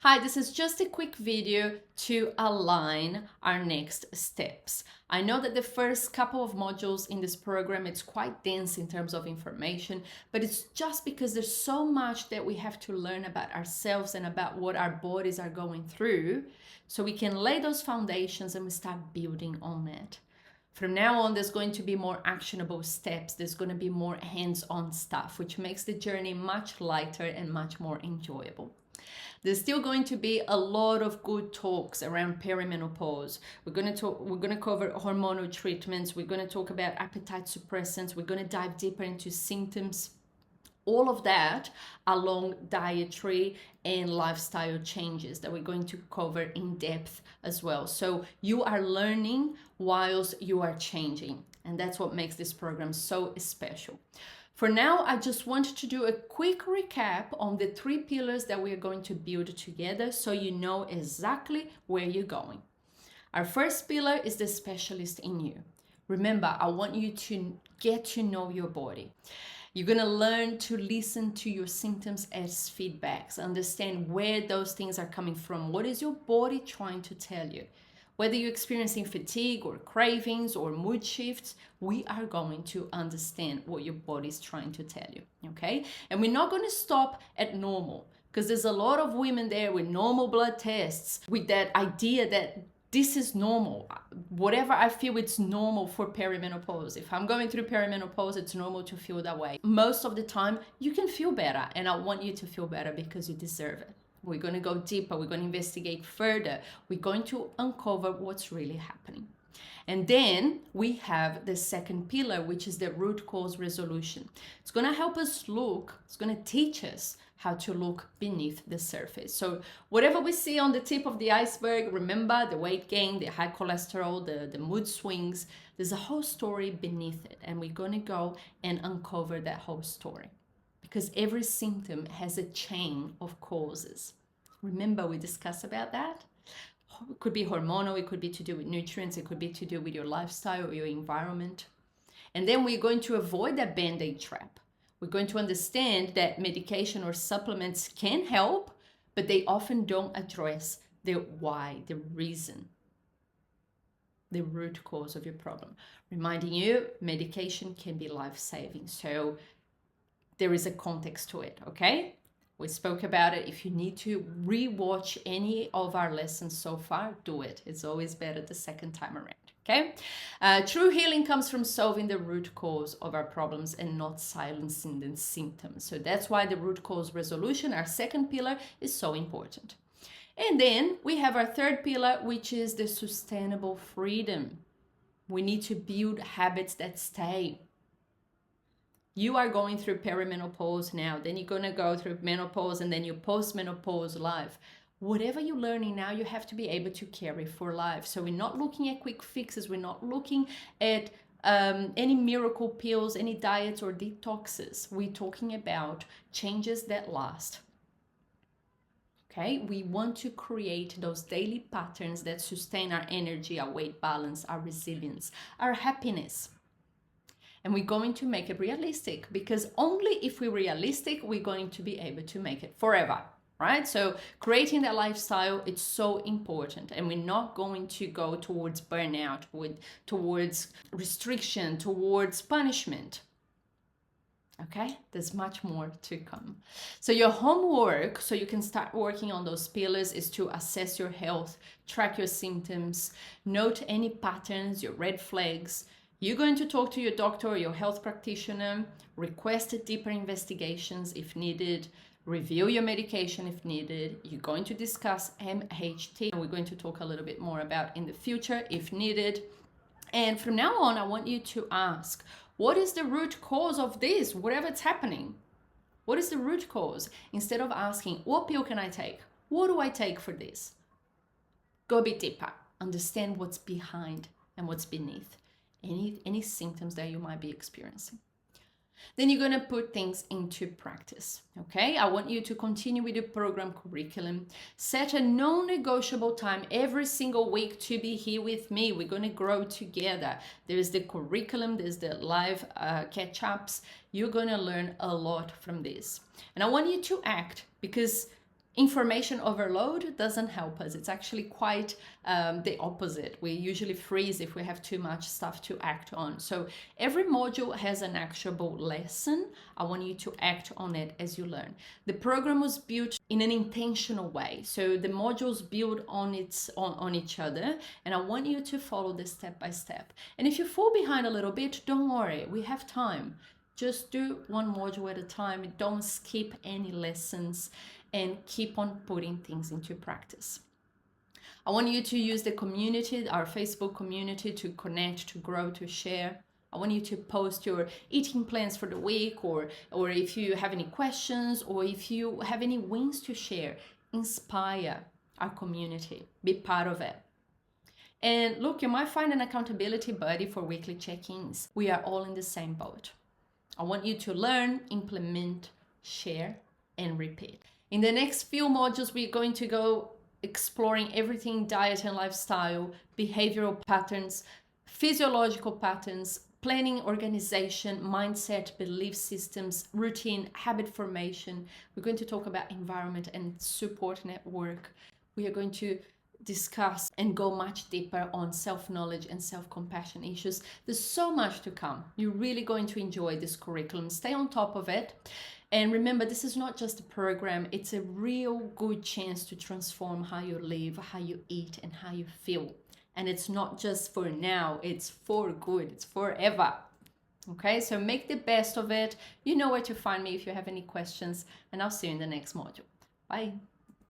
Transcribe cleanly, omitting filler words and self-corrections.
Hi, this is just a quick video to align our next steps. I know that the first couple of modules in this program, it's quite dense in terms of information, but it's just because there's so much that we have to learn about ourselves and about what our bodies are going through, so we can lay those foundations and we start building on it. From now on, there's going to be more actionable steps. There's going to be more hands-on stuff, which makes the journey much lighter and much more enjoyable. There's still going to be a lot of good talks around perimenopause. We're going to cover hormonal treatments. We're going to talk about appetite suppressants. We're going to dive deeper into symptoms. All of that along dietary and lifestyle changes that we're going to cover in depth as well. So you are learning whilst you are changing. And that's what makes this program so special. For now, I just want to do a quick recap on the 3 pillars that we are going to build together so you know exactly where you're going. Our first pillar is the specialist in you. Remember, I want you to get to know your body. You're going to learn to listen to your symptoms as feedbacks, understand where those things are coming from. What is your body trying to tell you? Whether you're experiencing fatigue or cravings or mood shifts, we are going to understand what your body's trying to tell you, okay? And we're not going to stop at normal, because there's a lot of women there with normal blood tests, with that idea that this is normal. Whatever I feel, it's normal for perimenopause. If I'm going through perimenopause, it's normal to feel that way. Most of the time, you can feel better, and I want you to feel better because you deserve it. We're going to go deeper. We're going to investigate further. We're going to uncover what's really happening. And then we have the second pillar, which is the root cause resolution. It's going to help us look, it's going to teach us how to look beneath the surface. So whatever we see on the tip of the iceberg, remember the weight gain, the high cholesterol, the mood swings, there's a whole story beneath it. And we're going to go and uncover that whole story, because every symptom has a chain of causes. Remember, we discussed about that? It could be hormonal, it could be to do with nutrients, it could be to do with your lifestyle or your environment. And then we're going to avoid that band-aid trap. We're going to understand that medication or supplements can help, but they often don't address the why, the reason, the root cause of your problem. Reminding you, medication can be life-saving. So there is a context to it, okay? We spoke about it. If you need to rewatch any of our lessons so far, do it. It's always better the second time around, okay? True healing comes from solving the root cause of our problems and not silencing the symptoms. So that's why the root cause resolution, our second pillar, is so important. And then we have our third pillar, which is the sustainable freedom. We need to build habits that stay. You are going through perimenopause now, then you're going to go through menopause, and then your post-menopause life. Whatever you're learning now, you have to be able to carry for life. So we're not looking at quick fixes. We're not looking at any miracle pills, any diets or detoxes. We're talking about changes that last. Okay, we want to create those daily patterns that sustain our energy, our weight balance, our resilience, our happiness. And we're going to make it realistic, because only if we're realistic, we're going to be able to make it forever, right? So creating that lifestyle, it's so important. And we're not going to go towards burnout, towards restriction, towards punishment. Okay, there's much more to come. So your homework, so you can start working on those pillars, is to assess your health, track your symptoms, note any patterns, your red flags. You're going to talk to your doctor or your health practitioner, request deeper investigations if needed, review your medication if needed. You're going to discuss MHT, and we're going to talk a little bit more about in the future if needed. And from now on, I want you to ask, what is the root cause of this, whatever's happening? What is the root cause? Instead of asking, what pill can I take? What do I take for this? Go a bit deeper. Understand what's behind and what's beneath any symptoms that you might be experiencing. Then you're going to put things into practice, okay? I want you to continue with the program curriculum. Set a non-negotiable time every single week to be here with me. We're going to grow together. There's the curriculum, there's the live catch-ups. You're going to learn a lot from this. And I want you to act, because Information overload doesn't help us. It's actually quite the opposite. We usually freeze if we have too much stuff to act on. So every module has an actionable lesson. I want you to act on it as you learn. The program was built in an intentional way. So the modules build on each other, and I want you to follow this step by step. And if you fall behind a little bit, don't worry, we have time. Just do one module at a time. Don't skip any lessons, and keep on putting things into practice. I want you to use the community, our Facebook community, to connect, to grow, to share. I want you to post your eating plans for the week, or if you have any questions, or if you have any wins to share. Inspire our community. Be part of it. And look, you might find an accountability buddy for weekly check-ins. We are all in the same boat. I want you to learn, implement, share, and repeat. In the next few modules, we're going to go exploring everything diet and lifestyle, behavioral patterns, physiological patterns, planning, organization, mindset, belief systems, routine, habit formation. We're going to talk about environment and support network. We are going to discuss and go much deeper on self-knowledge and self-compassion issues. There's so much to come. You're really going to enjoy this curriculum. Stay on top of it. And remember, this is not just a program, it's a real good chance to transform how you live, how you eat, and how you feel. And it's not just for now, it's for good, it's forever. Okay, so make the best of it. You know where to find me if you have any questions, and I'll see you in the next module. Bye.